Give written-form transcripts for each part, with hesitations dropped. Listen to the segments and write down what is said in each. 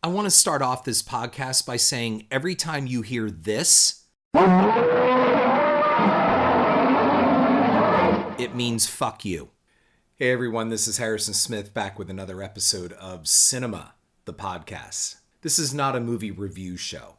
I want to start off this podcast by saying every time you hear this, it means fuck you. Hey everyone, this is Harrison Smith back with another episode of Cinema, the podcast. This is not a movie review show.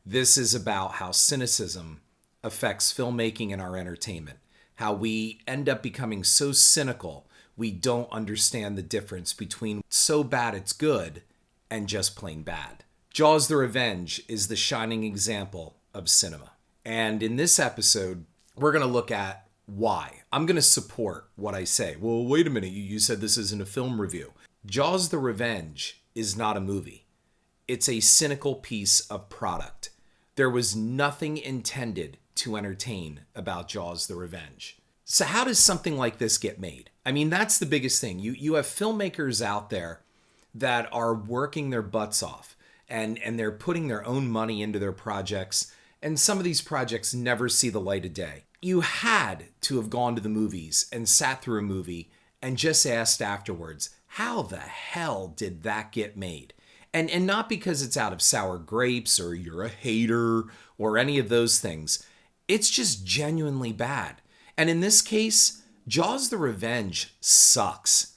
This is about how cynicism affects filmmaking and our entertainment. How we end up becoming so cynical, we don't understand the difference between so bad it's good and just plain bad. Jaws the Revenge is the shining example of cinema. And in this episode, we're going to look at why. I'm going to support what I say. Well, wait a minute, you said this isn't a film review. Jaws the Revenge is not a movie. It's a cynical piece of product. There was nothing intended to entertain about Jaws the Revenge. So how does something like this get made? I mean, that's the biggest thing. You have filmmakers out there that are working their butts off and they're putting their own money into their projects, and some of these projects never see the light of day. You had to have gone to the movies and sat through a movie and just asked afterwards, how the hell did that get made? And not because it's out of sour grapes or you're a hater or any of those things. It's just genuinely bad. And in this case, Jaws the Revenge sucks.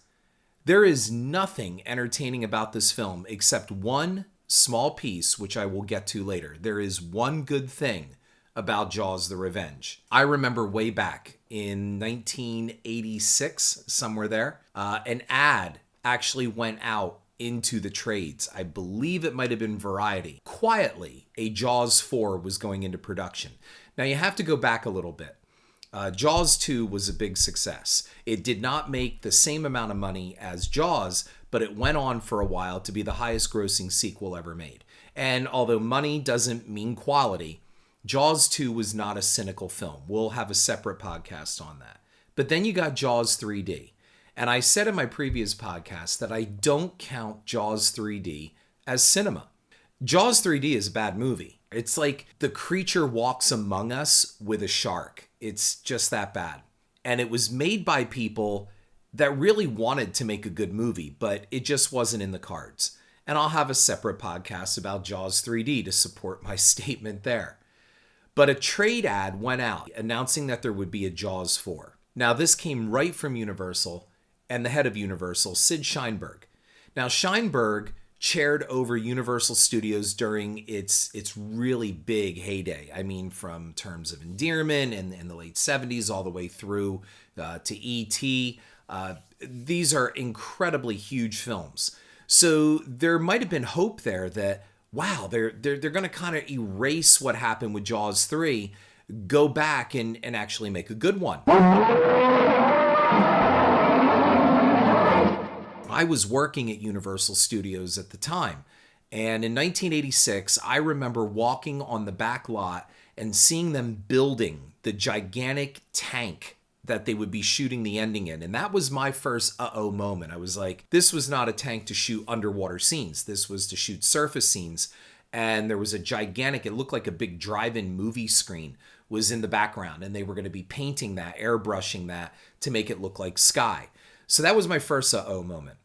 There is nothing entertaining about this film except one small piece, which I will get to later. There is one good thing about Jaws the Revenge. I remember way back in 1986, somewhere there, an ad actually went out into the trades. I believe it might have been Variety. Quietly, a Jaws 4 was going into production. Now you have to go back a little bit. Jaws 2 was a big success. It did not make the same amount of money as Jaws, but it went on for a while to be the highest grossing sequel ever made. And although money doesn't mean quality, Jaws 2 was not a cynical film. We'll have a separate podcast on that. But then you got Jaws 3D. And I said in my previous podcast that I don't count Jaws 3D as cinema. Jaws 3D is a bad movie. It's like The Creature Walks Among Us with a shark. It's just that bad. And it was made by people that really wanted to make a good movie, but it just wasn't in the cards. And I'll have a separate podcast about Jaws 3D to support my statement there. But a trade ad went out announcing that there would be a Jaws 4. Now, this came right from Universal and the head of Universal, Sid Sheinberg. Now, Sheinberg chaired over Universal Studios during its really big heyday. I mean, from Terms of Endearment in the late 70s all the way through to E.T. These are incredibly huge films. So there might have been hope there that, wow, they're going to kind of erase what happened with Jaws 3, go back and actually make a good one. I was working at Universal Studios at the time, and in 1986, I remember walking on the back lot and seeing them building the gigantic tank that they would be shooting the ending in, and that was my first uh-oh moment. I was like, this was not a tank to shoot underwater scenes. This was to shoot surface scenes, and there was a gigantic, it looked like a big drive-in movie screen was in the background, and they were going to be painting that, airbrushing that to make it look like sky. So that was my first uh-oh moment.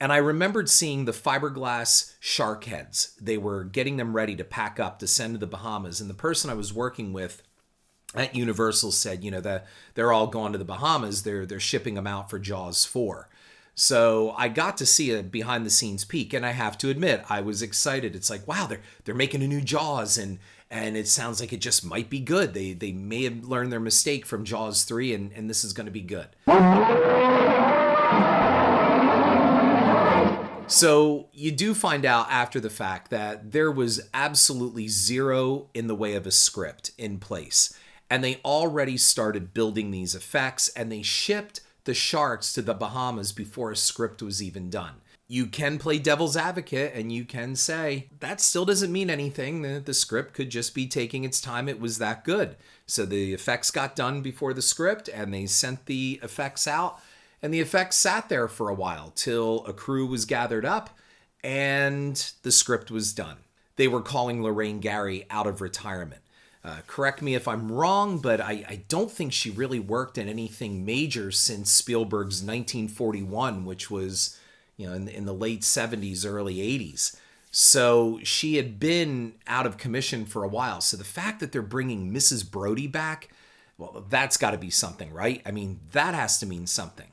And I remembered seeing the fiberglass shark heads. They were getting them ready to pack up to send to the Bahamas. And the person I was working with at Universal said, that they're all going to the Bahamas. They're shipping them out for Jaws 4. So I got to see a behind the scenes peek. And I have to admit, I was excited. It's like, wow, they're making a new Jaws. And it sounds like it just might be good. They may have learned their mistake from Jaws 3 and this is going to be good. So you do find out after the fact that there was absolutely zero in the way of a script in place. And they already started building these effects, and they shipped the sharks to the Bahamas before a script was even done. You can play devil's advocate and you can say, that still doesn't mean anything. The script could just be taking its time. It was that good. So the effects got done before the script and they sent the effects out. And the effects sat there for a while till a crew was gathered up and the script was done. They were calling Lorraine Gary out of retirement. Correct me if I'm wrong, but I don't think she really worked in anything major since Spielberg's 1941, which was, in the late 70s, early 80s. So she had been out of commission for a while. So the fact that they're bringing Mrs. Brody back, well, that's got to be something, right? I mean, that has to mean something.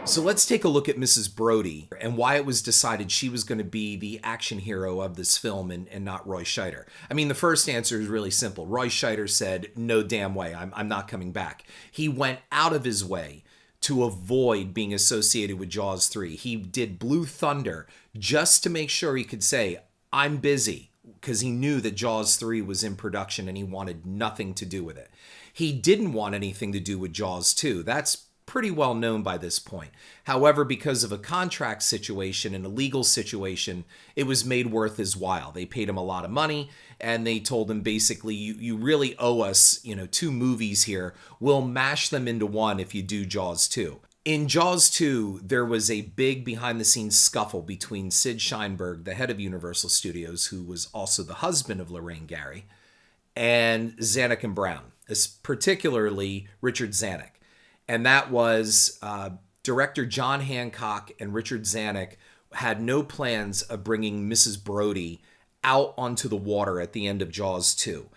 So let's take a look at Mrs. Brody and why it was decided she was going to be the action hero of this film and not Roy Scheider. I mean, the first answer is really simple. Roy Scheider said, no damn way, I'm not coming back. He went out of his way to avoid being associated with Jaws 3. He did Blue Thunder just to make sure he could say, I'm busy, because he knew that Jaws 3 was in production and he wanted nothing to do with it. He didn't want anything to do with Jaws 2. That's pretty well known by this point. However, because of a contract situation and a legal situation, it was made worth his while. They paid him a lot of money and they told him basically, you really owe us, 2 movies here. We'll mash them into one if you do Jaws 2. In Jaws 2, there was a big behind-the-scenes scuffle between Sid Sheinberg, the head of Universal Studios, who was also the husband of Lorraine Gary, and Zanuck and Brown, particularly Richard Zanuck. And that was director John Hancock and Richard Zanuck had no plans of bringing Mrs. Brody out onto the water at the end of Jaws 2.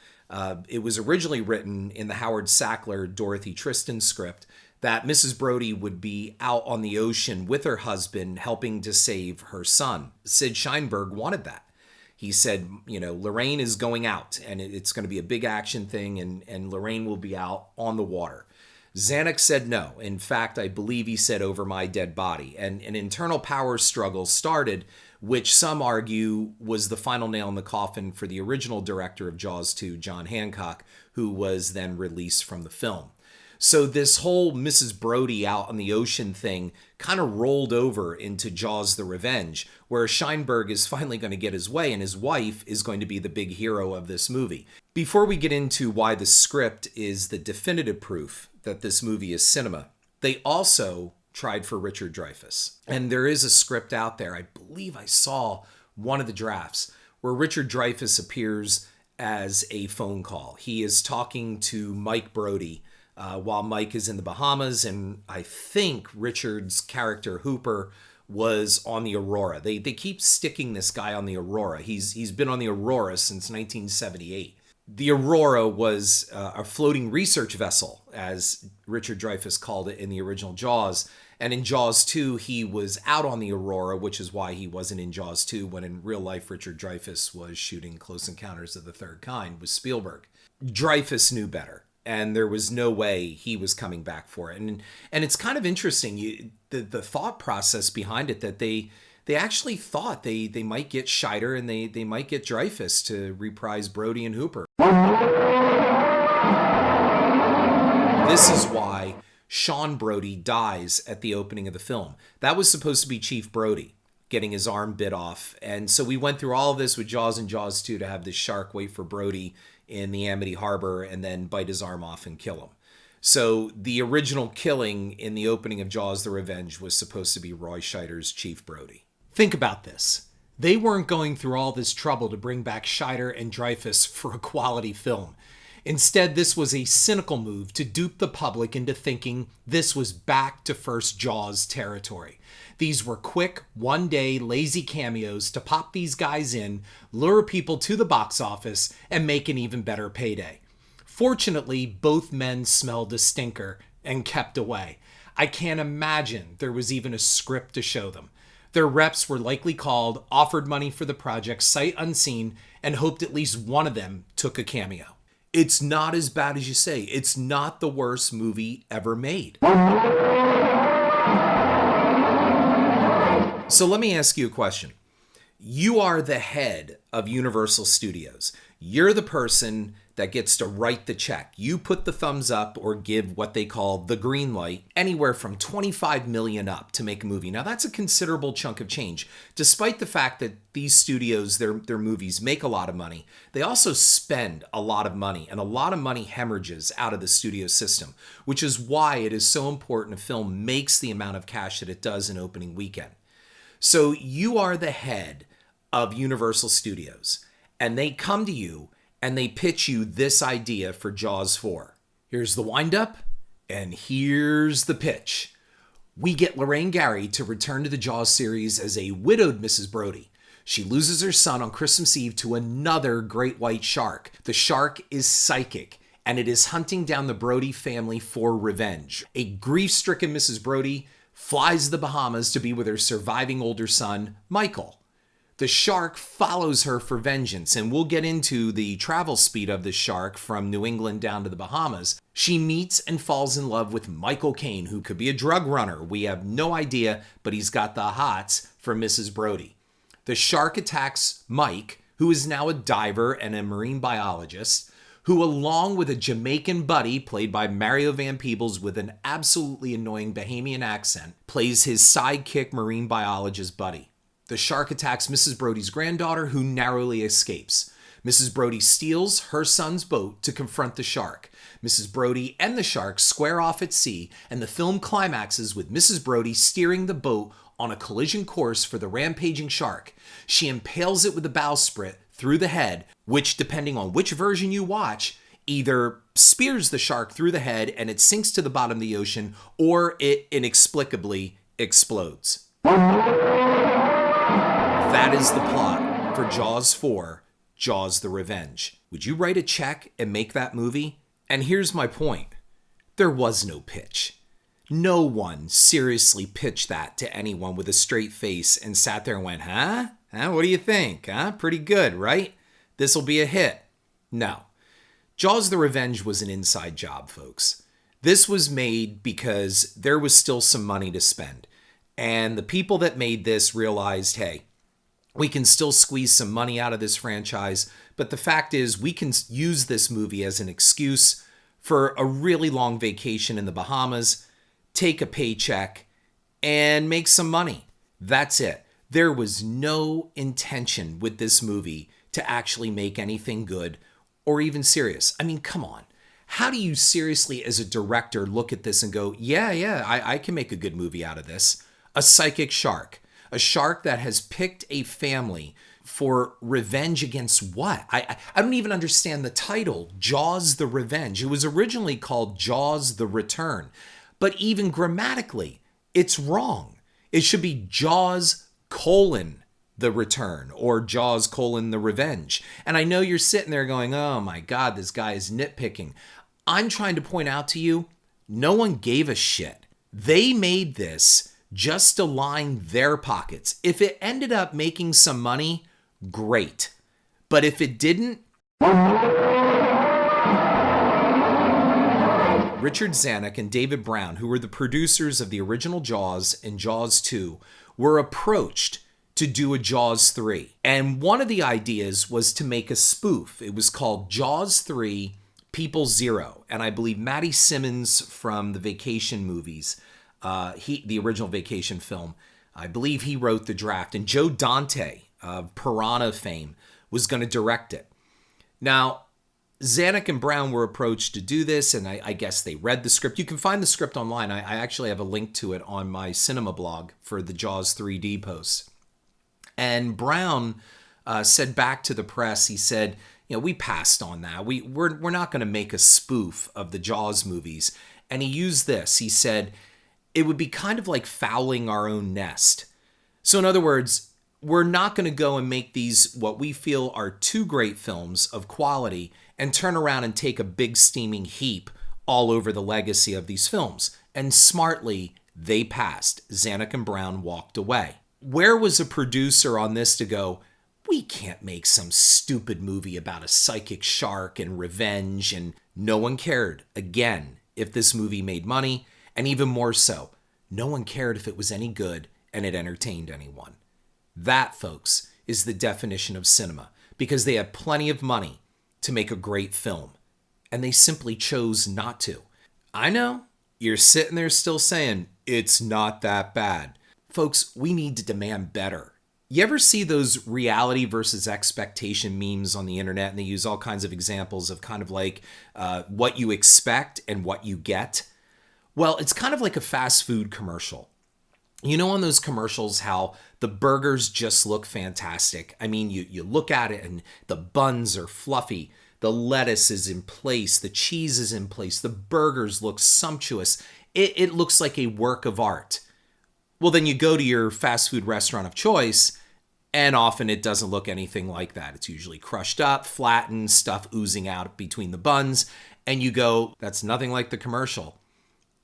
It was originally written in the Howard Sackler, Dorothy Tristan script that Mrs. Brody would be out on the ocean with her husband helping to save her son. Sid Sheinberg wanted that. He said, Lorraine is going out and it's going to be a big action thing and Lorraine will be out on the water. Zanuck said no. In fact, I believe he said over my dead body. And an internal power struggle started, which some argue was the final nail in the coffin for the original director of Jaws 2, John Hancock, who was then released from the film. So this whole Mrs. Brody out on the ocean thing kind of rolled over into Jaws the Revenge, where Sheinberg is finally going to get his way and his wife is going to be the big hero of this movie. Before we get into why the script is the definitive proof that this movie is cinema, they also tried for Richard Dreyfuss. And there is a script out there, I believe I saw one of the drafts, where Richard Dreyfuss appears as a phone call. He is talking to Mike Brody while Mike is in the Bahamas, and I think Richard's character Hooper was on the Aurora. They keep sticking this guy on the Aurora. He's been on the Aurora since 1978. The Aurora was a floating research vessel, as Richard Dreyfuss called it in the original Jaws. And in Jaws 2, he was out on the Aurora, which is why he wasn't in Jaws 2, when in real life, Richard Dreyfuss was shooting Close Encounters of the Third Kind with Spielberg. Dreyfuss knew better, and there was no way he was coming back for it. And it's kind of interesting, the thought process behind it, that they actually thought they might get Scheider and they might get Dreyfuss to reprise Brody and Hooper. This is why Sean Brody dies at the opening of the film. That was supposed to be Chief Brody getting his arm bit off. And so we went through all of this with Jaws and Jaws 2 to have this shark wait for Brody in the Amity Harbor and then bite his arm off and kill him. So the original killing in the opening of Jaws the Revenge was supposed to be Roy Scheider's Chief Brody. Think about this. They weren't going through all this trouble to bring back Scheider and Dreyfuss for a quality film. Instead, this was a cynical move to dupe the public into thinking this was back to first Jaws territory. These were quick, one-day, lazy cameos to pop these guys in, lure people to the box office, and make an even better payday. Fortunately, both men smelled a stinker and kept away. I can't imagine there was even a script to show them. Their reps were likely called, offered money for the project sight unseen, and hoped at least one of them took a cameo. It's not as bad as you say. It's not the worst movie ever made. So let me ask you a question. You are the head of Universal Studios. You're the person that gets to write the check. You put the thumbs up or give what they call the green light, anywhere from $25 million up to make a movie. Now that's a considerable chunk of change. Despite the fact that these studios, their movies make a lot of money, they also spend a lot of money, and a lot of money hemorrhages out of the studio system, which is why it is so important a film makes the amount of cash that it does in opening weekend. So you are the head of Universal Studios, and they come to you and they pitch you this idea for Jaws 4. Here's the windup, and here's the pitch. We get Lorraine Gary to return to the Jaws series as a widowed Mrs. Brody. She loses her son on Christmas Eve to another great white shark. The shark is psychic, and it is hunting down the Brody family for revenge. A grief-stricken Mrs. Brody flies to the Bahamas to be with her surviving older son, Michael. The shark follows her for vengeance, and we'll get into the travel speed of the shark from New England down to the Bahamas. She meets and falls in love with Michael Caine, who could be a drug runner. We have no idea, but he's got the hots for Mrs. Brody. The shark attacks Mike, who is now a diver and a marine biologist, who, along with a Jamaican buddy played by Mario Van Peebles with an absolutely annoying Bahamian accent, plays his sidekick marine biologist buddy. The shark attacks Mrs. Brody's granddaughter, who narrowly escapes. Mrs. Brody steals her son's boat to confront the shark. Mrs. Brody and the shark square off at sea, and the film climaxes with Mrs. Brody steering the boat on a collision course for the rampaging shark. She impales it with a bowsprit through the head, which, depending on which version you watch, either spears the shark through the head and it sinks to the bottom of the ocean, or it inexplicably explodes. That is the plot for Jaws 4, Jaws the Revenge. Would you write a check and make that movie? And here's my point. There was no pitch. No one seriously pitched that to anyone with a straight face and sat there and went, huh? What do you think? Pretty good, right? This'll be a hit. No. Jaws the Revenge was an inside job, folks. This was made because there was still some money to spend. And the people that made this realized, hey, we can still squeeze some money out of this franchise, but the fact is we can use this movie as an excuse for a really long vacation in the Bahamas, take a paycheck, and make some money. That's it. There was no intention with this movie to actually make anything good or even serious. I mean, come on. How do you seriously, as a director, look at this and go, yeah, I can make a good movie out of this? A psychic shark. A shark that has picked a family for revenge against what? I don't even understand the title, Jaws the Revenge. It was originally called Jaws the Return. But even grammatically, it's wrong. It should be Jaws the Return or Jaws the Revenge. And I know you're sitting there going, oh my God, this guy is nitpicking. I'm trying to point out to you, no one gave a shit. They made this just to line their pockets. If it ended up making some money, great. But if it didn't, Richard Zanuck and David Brown, who were the producers of the original Jaws and Jaws 2, were approached to do a Jaws 3. And one of the ideas was to make a spoof. It was called Jaws 3 People Zero. And I believe Matty Simmons from the Vacation movies, the original Vacation film, I believe he wrote the draft. And Joe Dante of Piranha fame was going to direct it. Now, Zanuck and Brown were approached to do this, and I guess they read the script. You can find the script online. I actually have a link to it on my cinema blog for the Jaws 3D post. And Brown said back to the press, he said, we passed on that. We're not going to make a spoof of the Jaws movies. And he used this. He said, it would be kind of like fouling our own nest. So in other words, we're not going to go and make these what we feel are two great films of quality and turn around and take a big steaming heap all over the legacy of these films. And smartly, they passed. Zanuck and Brown walked away. Where was a producer on this to go, we can't make some stupid movie about a psychic shark and revenge, and no one cared, again, if this movie made money, and even more so, no one cared if it was any good and it entertained anyone. That, folks, is the definition of cinema, because they had plenty of money to make a great film, and they simply chose not to. I know, you're sitting there still saying, it's not that bad. Folks, we need to demand better. You ever see those reality versus expectation memes on the internet, and they use all kinds of examples of kind of like what you expect and what you get? Well, it's kind of like a fast food commercial. You know, on those commercials, how the burgers just look fantastic. I mean, you look at it and the buns are fluffy. The lettuce is in place. The cheese is in place. The burgers look sumptuous. It looks like a work of art. Well, then you go to your fast food restaurant of choice, and often it doesn't look anything like that. It's usually crushed up, flattened, stuff oozing out between the buns, and you go, that's nothing like the commercial.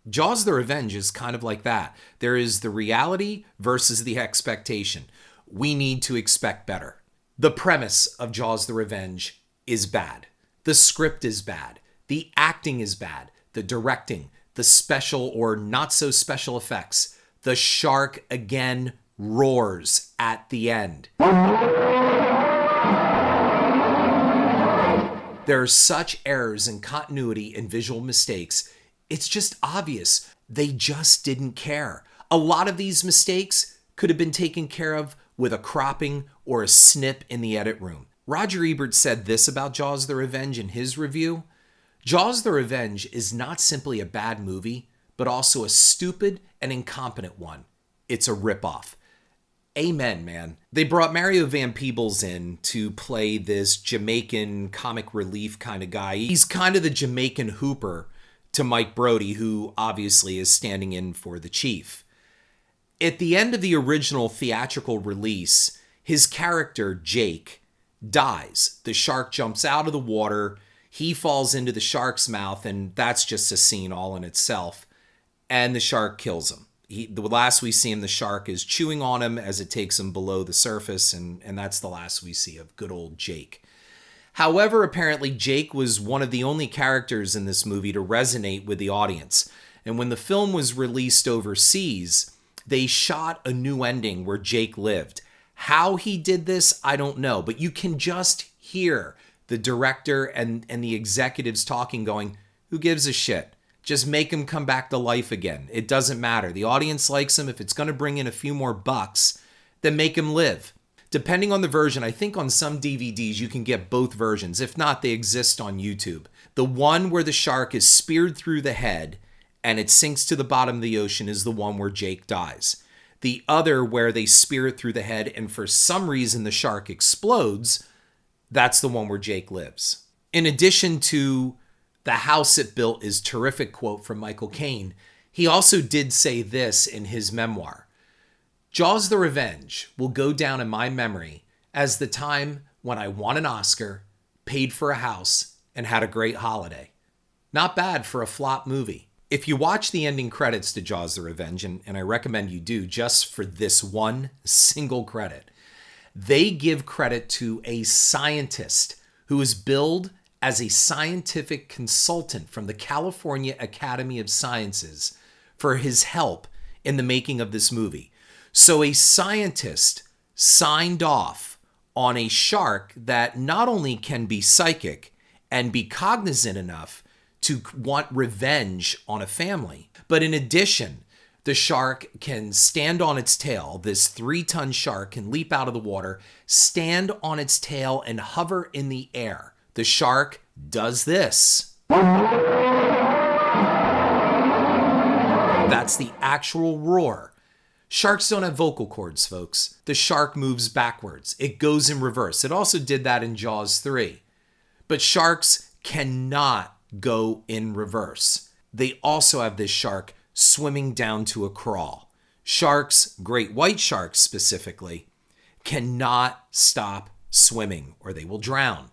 Jaws the Revenge is kind of like that. There is the reality versus the expectation. We need to expect better. The premise of Jaws the Revenge is bad. The script is bad. The acting is bad. The directing, the special or not so special effects. The shark again roars at the end. There are such errors in continuity and visual mistakes. It's just obvious. They just didn't care. A lot of these mistakes could have been taken care of with a cropping or a snip in the edit room. Roger Ebert said this about Jaws the Revenge in his review. Jaws the Revenge is not simply a bad movie, but also a stupid and incompetent one. It's a ripoff. Amen, man. They brought Mario Van Peebles in to play this Jamaican comic relief kind of guy. He's kind of the Jamaican Hooper to Mike Brody, who obviously is standing in for the Chief. At the end of the original theatrical release, his character, Jake, dies. The shark jumps out of the water, he falls into the shark's mouth, and that's just a scene all in itself. And the shark kills him. The last we see him, the shark is chewing on him as it takes him below the surface, and that's the last we see of good old Jake. However, apparently Jake was one of the only characters in this movie to resonate with the audience. And when the film was released overseas, they shot a new ending where Jake lived. How he did this, I don't know, but you can just hear the director and the executives talking, going, who gives a shit? Just make him come back to life again. It doesn't matter. The audience likes him. If it's going to bring in a few more bucks, then make him live. Depending on the version, I think on some DVDs you can get both versions. If not, they exist on YouTube. The one where the shark is speared through the head and it sinks to the bottom of the ocean is the one where Jake dies. The other, where they spear it through the head and for some reason the shark explodes, that's the one where Jake lives. In addition to the house it built is terrific quote from Michael Caine, he also did say this in his memoir. Jaws the Revenge will go down in my memory as the time when I won an Oscar, paid for a house, and had a great holiday. Not bad for a flop movie. If you watch the ending credits to Jaws the Revenge, and I recommend you do just for this one single credit, they give credit to a scientist who was billed as a scientific consultant from the California Academy of Sciences for his help in the making of this movie. So a scientist signed off on a shark that not only can be psychic and be cognizant enough to want revenge on a family, but in addition, the shark can stand on its tail. This 3-ton shark can leap out of the water, stand on its tail, and hover in the air. The shark does this. That's the actual roar. Sharks don't have vocal cords, folks. The shark moves backwards. It goes in reverse. It also did that in Jaws 3. But sharks cannot go in reverse. They also have this shark swimming down to a crawl. Sharks, great white sharks specifically, cannot stop swimming or they will drown.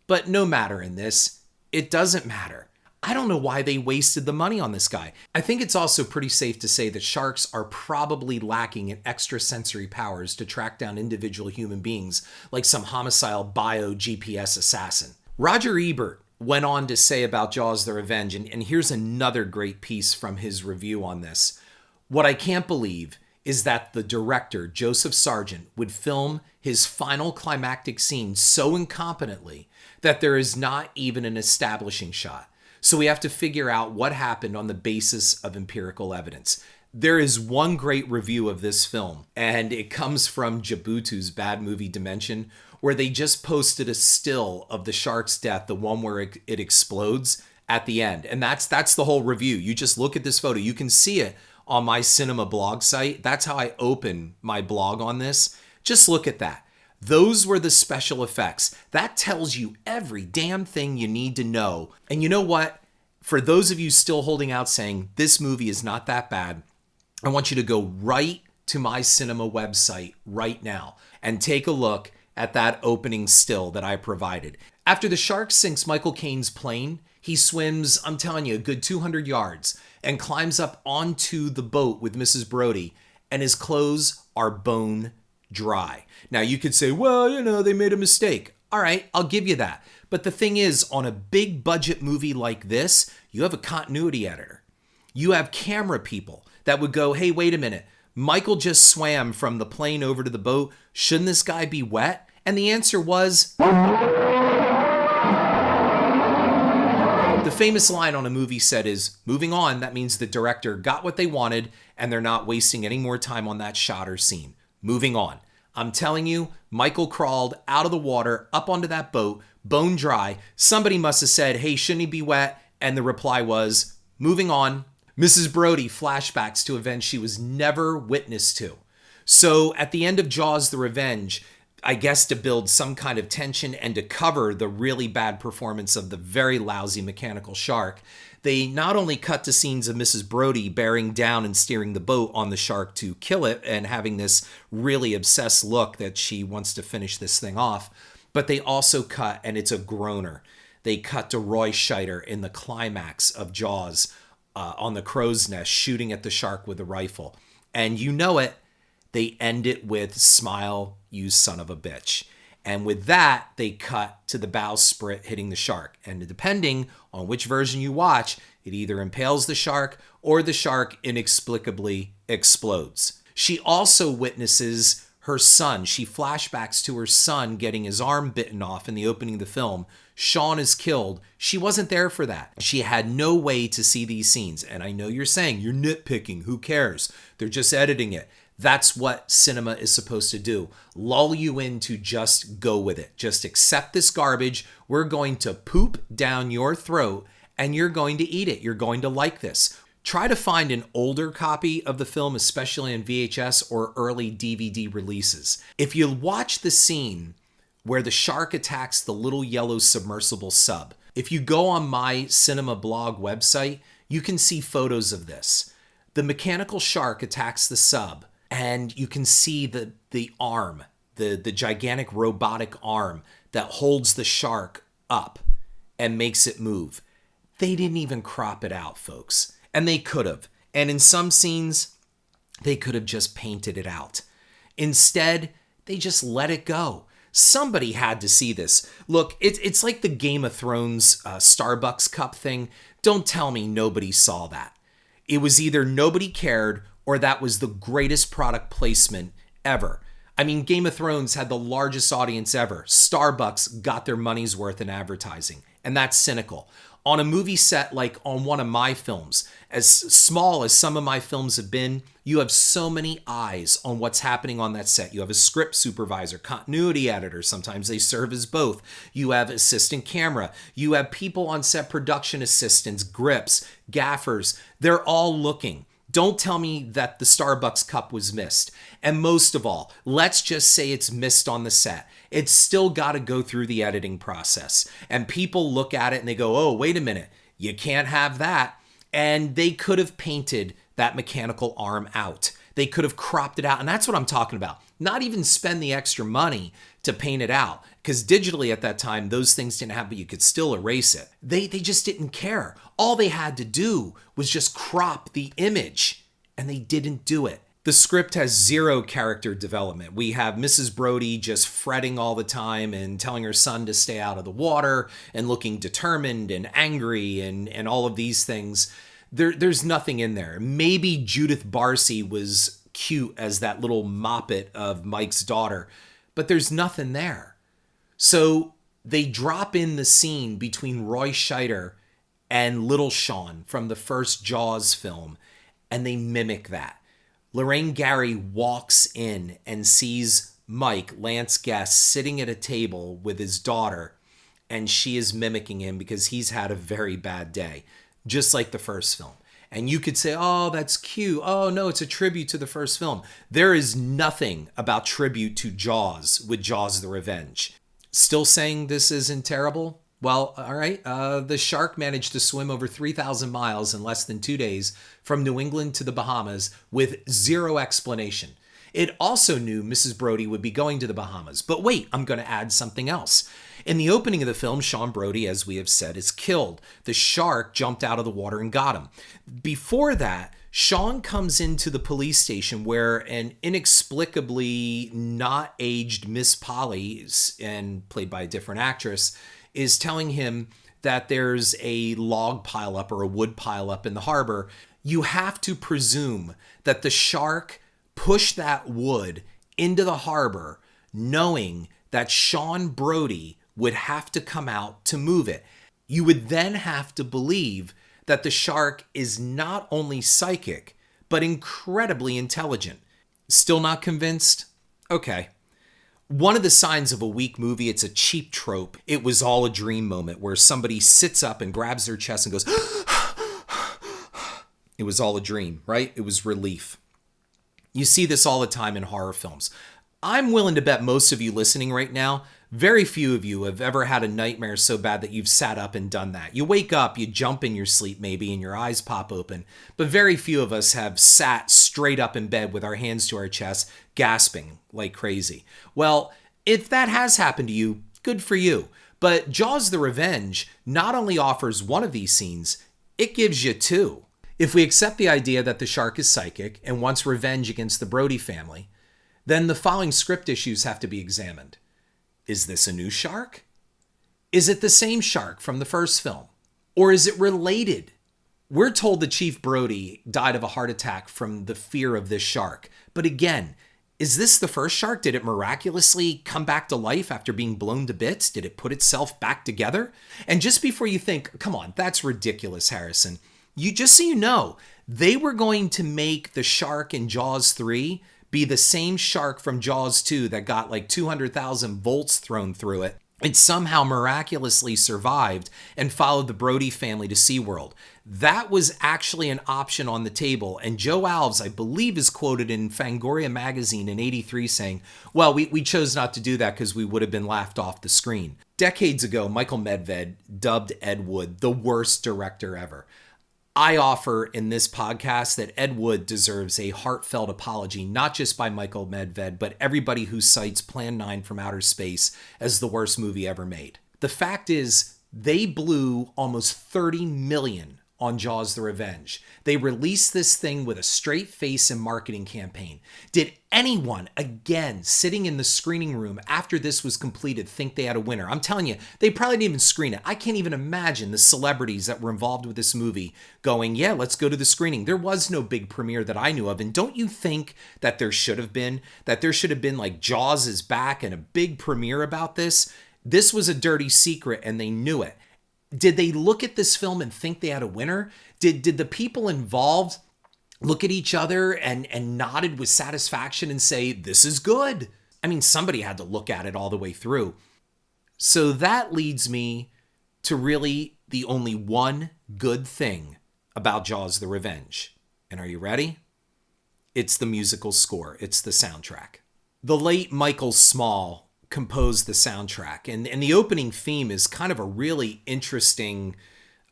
But no matter in this, it doesn't matter. I don't know why they wasted the money on this guy. I think it's also pretty safe to say that sharks are probably lacking in extrasensory powers to track down individual human beings like some homicidal bio-GPS assassin. Roger Ebert went on to say about Jaws the Revenge, and here's another great piece from his review on this. What I can't believe is that the director, Joseph Sargent, would film his final climactic scene so incompetently that there is not even an establishing shot. So we have to figure out what happened on the basis of empirical evidence. There is one great review of this film, and it comes from Jabutu's Bad Movie Dimension, where they just posted a still of the shark's death, the one where it explodes at the end. And that's the whole review. You just look at this photo. You can see it on my cinema blog site. That's how I open my blog on this. Just look at that. Those were the special effects. That tells you every damn thing you need to know. And you know what? For those of you still holding out saying this movie is not that bad, I want you to go right to my cinema website right now and take a look at that opening still that I provided. After the shark sinks Michael Caine's plane, he swims, I'm telling you, a good 200 yards and climbs up onto the boat with Mrs. Brody, and his clothes are bone dry. Now you could say, well, they made a mistake. All right, I'll give you that. But the thing is, on a big budget movie like this, you have a continuity editor. You have camera people that would go, hey, wait a minute. Michael just swam from the plane over to the boat. Shouldn't this guy be wet? And the answer was... The famous line on a movie set is, moving on. That means the director got what they wanted and they're not wasting any more time on that shot or scene. Moving on. I'm telling you, Michael crawled out of the water, up onto that boat, bone dry. Somebody must have said, hey, shouldn't he be wet? And the reply was, moving on. Mrs. Brody flashbacks to events she was never witness to. So at the end of Jaws: The Revenge, I guess to build some kind of tension and to cover the really bad performance of the very lousy mechanical shark, they not only cut to scenes of Mrs. Brody bearing down and steering the boat on the shark to kill it and having this really obsessed look that she wants to finish this thing off, but they also cut, and it's a groaner, they cut to Roy Scheider in the climax of Jaws on the crow's nest shooting at the shark with a rifle. And you know it, they end it with "Smile, you son of a bitch." And with that, they cut to the bowsprit hitting the shark. And depending on which version you watch, it either impales the shark or the shark inexplicably explodes. She also witnesses her son. She flashbacks to her son getting his arm bitten off in the opening of the film. Sean is killed. She wasn't there for that. She had no way to see these scenes. And I know you're saying, you're nitpicking. Who cares? They're just editing it. That's what cinema is supposed to do. Lull you in to just go with it. Just accept this garbage. We're going to poop down your throat and you're going to eat it. You're going to like this. Try to find an older copy of the film, especially on VHS or early DVD releases. If you watch the scene where the shark attacks the little yellow submersible sub, if you go on my cinema blog website, you can see photos of this. The mechanical shark attacks the sub. And you can see the arm, the gigantic robotic arm that holds the shark up and makes it move. They didn't even crop it out, folks. And they could have. And in some scenes, they could have just painted it out. Instead, they just let it go. Somebody had to see this. Look, it's like the Game of Thrones Starbucks cup thing. Don't tell me nobody saw that. It was either nobody cared or that was the greatest product placement ever. I mean, Game of Thrones had the largest audience ever. Starbucks got their money's worth in advertising, and that's cynical. On a movie set like on one of my films, as small as some of my films have been, you have so many eyes on what's happening on that set. You have a script supervisor, continuity editor, sometimes they serve as both. You have assistant camera. You have people on set, production assistants, grips, gaffers. They're all looking. Don't tell me that the Starbucks cup was missed. And most of all, let's just say it's missed on the set. It's still got to go through the editing process. And people look at it and they go, oh, wait a minute, you can't have that. And they could have painted that mechanical arm out. They could have cropped it out. And that's what I'm talking about. Not even spend the extra money to paint it out. Because digitally at that time, those things didn't happen. You could still erase it. They just didn't care. All they had to do was just crop the image. And they didn't do it. The script has zero character development. We have Mrs. Brody just fretting all the time and telling her son to stay out of the water and looking determined and angry and all of these things. There's nothing in there. Maybe Judith Barcy was cute as that little moppet of Mike's daughter, but there's nothing there. So they drop in the scene between Roy Scheider and Little Sean from the first Jaws film, and they mimic that. Lorraine Gary walks in and sees Mike, Lance Guest, sitting at a table with his daughter, and she is mimicking him because he's had a very bad day, just like the first film. And you could say, oh, that's cute. Oh, no, it's a tribute to the first film. There is nothing about tribute to Jaws with Jaws: The Revenge. Still saying this isn't terrible? Well, all right. The shark managed to swim over 3,000 miles in less than 2 days from New England to the Bahamas with zero explanation. It also knew Mrs. Brody would be going to the Bahamas. But wait, I'm going to add something else. In the opening of the film, Sean Brody, as we have said, is killed. The shark jumped out of the water and got him. Before that, Sean comes into the police station where an inexplicably not aged Miss Polly, and played by a different actress, is telling him that there's a log pileup or a wood pileup in the harbor. You have to presume that the shark pushed that wood into the harbor knowing that Sean Brody would have to come out to move it. You would then have to believe that the shark is not only psychic, but incredibly intelligent. Still not convinced? Okay. One of the signs of a weak movie, it's a cheap trope. It was all a dream moment where somebody sits up and grabs their chest and goes, it was all a dream, right? It was relief. You see this all the time in horror films. I'm willing to bet most of you listening right now, very few of you have ever had a nightmare so bad that you've sat up and done that. You wake up, you jump in your sleep maybe, and your eyes pop open. But very few of us have sat straight up in bed with our hands to our chest, gasping like crazy. Well, if that has happened to you, good for you. But Jaws the Revenge not only offers one of these scenes, it gives you two. If we accept the idea that the shark is psychic and wants revenge against the Brody family, then the following script issues have to be examined. Is this a new shark? Is it the same shark from the first film? Or is it related? We're told that Chief Brody died of a heart attack from the fear of this shark. But again, is this the first shark? Did it miraculously come back to life after being blown to bits? Did it put itself back together? And just before you think, come on, that's ridiculous, Harrison. Just so you know, they were going to make the shark in Jaws 3 be the same shark from Jaws 2 that got like 200,000 volts thrown through it. It somehow miraculously survived and followed the Brody family to SeaWorld. That was actually an option on the table. And Joe Alves, I believe, is quoted in Fangoria magazine in '83 saying, well, we chose not to do that because we would have been laughed off the screen. Decades ago, Michael Medved dubbed Ed Wood the worst director ever. I offer in this podcast that Ed Wood deserves a heartfelt apology, not just by Michael Medved, but everybody who cites Plan 9 from Outer Space as the worst movie ever made. The fact is, they blew almost $30 million on Jaws the Revenge. They released this thing with a straight face and marketing campaign. Did anyone, again, sitting in the screening room after this was completed, think they had a winner? I'm telling you, they probably didn't even screen it. I can't even imagine the celebrities that were involved with this movie going, yeah, let's go to the screening. There was no big premiere that I knew of. And don't you think that there should have been? That there should have been like Jaws is back and a big premiere about this? This was a dirty secret and they knew it. Did they look at this film and think they had a winner? Did the people involved look at each other and nodded with satisfaction and say, this is good? I mean, somebody had to look at it all the way through. So that leads me to really the only one good thing about Jaws the Revenge. And are you ready? It's the musical score. It's the soundtrack. The late Michael Small composed the soundtrack. And the opening theme is kind of a really interesting,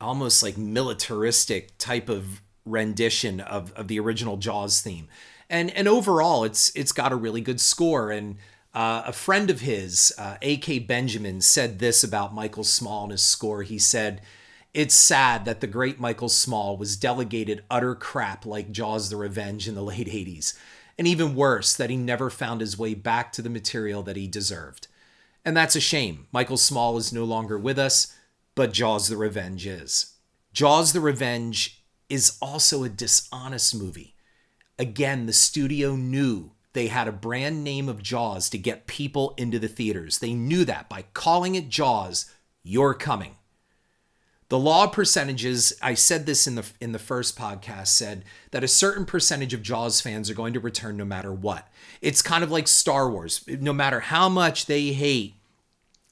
almost like militaristic type of rendition of the original Jaws theme. And overall, it's got a really good score. And a friend of his, A.K. Benjamin, said this about Michael Small and his score. He said, it's sad that the great Michael Small was delegated utter crap like Jaws the Revenge in the late 80s. And even worse, that he never found his way back to the material that he deserved. And that's a shame. Michael Small is no longer with us, but Jaws the Revenge is. Jaws the Revenge is also a dishonest movie. Again, the studio knew they had a brand name of Jaws to get people into the theaters. They knew that by calling it Jaws, you're coming. The law of percentages, I said this in the first podcast, said that a certain percentage of Jaws fans are going to return no matter what. It's kind of like Star Wars. No matter how much they hate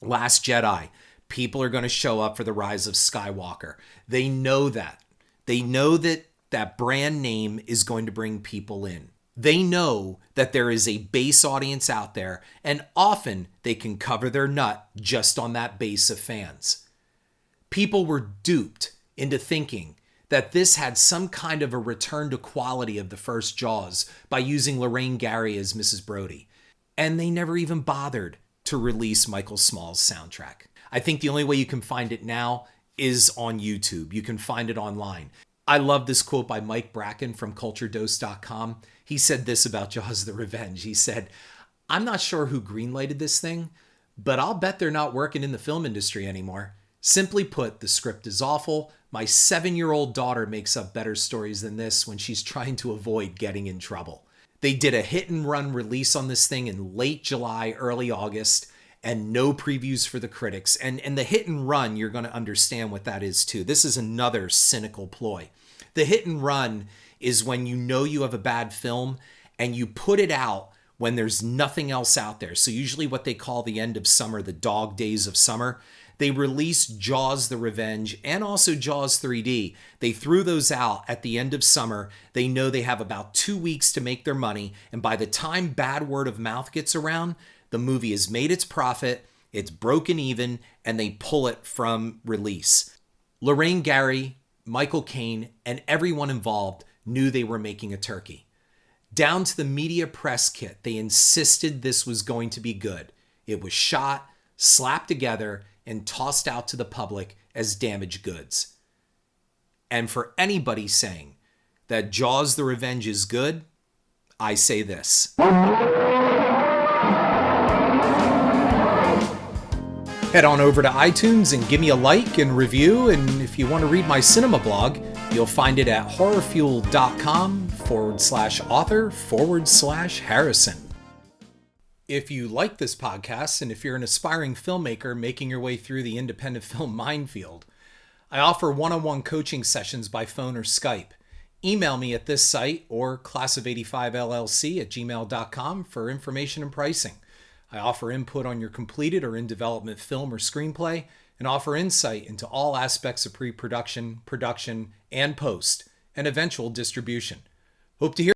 Last Jedi, people are going to show up for the Rise of Skywalker. They know that. They know that that brand name is going to bring people in. They know that there is a base audience out there, and often they can cover their nut just on that base of fans. People were duped into thinking that this had some kind of a return to quality of the first Jaws by using Lorraine Gary as Mrs. Brody. And they never even bothered to release Michael Small's soundtrack. I think the only way you can find it now is on YouTube. You can find it online. I love this quote by Mike Bracken from culturedose.com. He said this about Jaws the Revenge. He said, "I'm not sure who greenlighted this thing, but I'll bet they're not working in the film industry anymore. Simply put, the script is awful. My 7-year-old daughter makes up better stories than this when she's trying to avoid getting in trouble." They did a hit and run release on this thing in late July, early August, and no previews for the critics. And the hit and run, you're going to understand what that is too. This is another cynical ploy. The hit and run is when you know you have a bad film and you put it out when there's nothing else out there. So usually what they call the end of summer, the dog days of summer, they released Jaws the Revenge and also Jaws 3D. They threw those out at the end of summer. They know they have about 2 weeks to make their money. And by the time bad word of mouth gets around, the movie has made its profit, it's broken even, and they pull it from release. Lorraine Gary, Michael Caine, and everyone involved knew they were making a turkey. Down to the media press kit, they insisted this was going to be good. It was shot, slapped together, and tossed out to the public as damaged goods. And for anybody saying that Jaws the Revenge is good, I say this. Head on over to iTunes and give me a like and review. And if you want to read my cinema blog, you'll find it at horrorfuel.com/author/Harrison. If you like this podcast, and if you're an aspiring filmmaker making your way through the independent film minefield, I offer one-on-one coaching sessions by phone or Skype. Email me at this site or class of85llc@gmail.com for information and pricing. I offer input on your completed or in development film or screenplay, and offer insight into all aspects of pre-production, production, and post, and eventual distribution. Hope to hear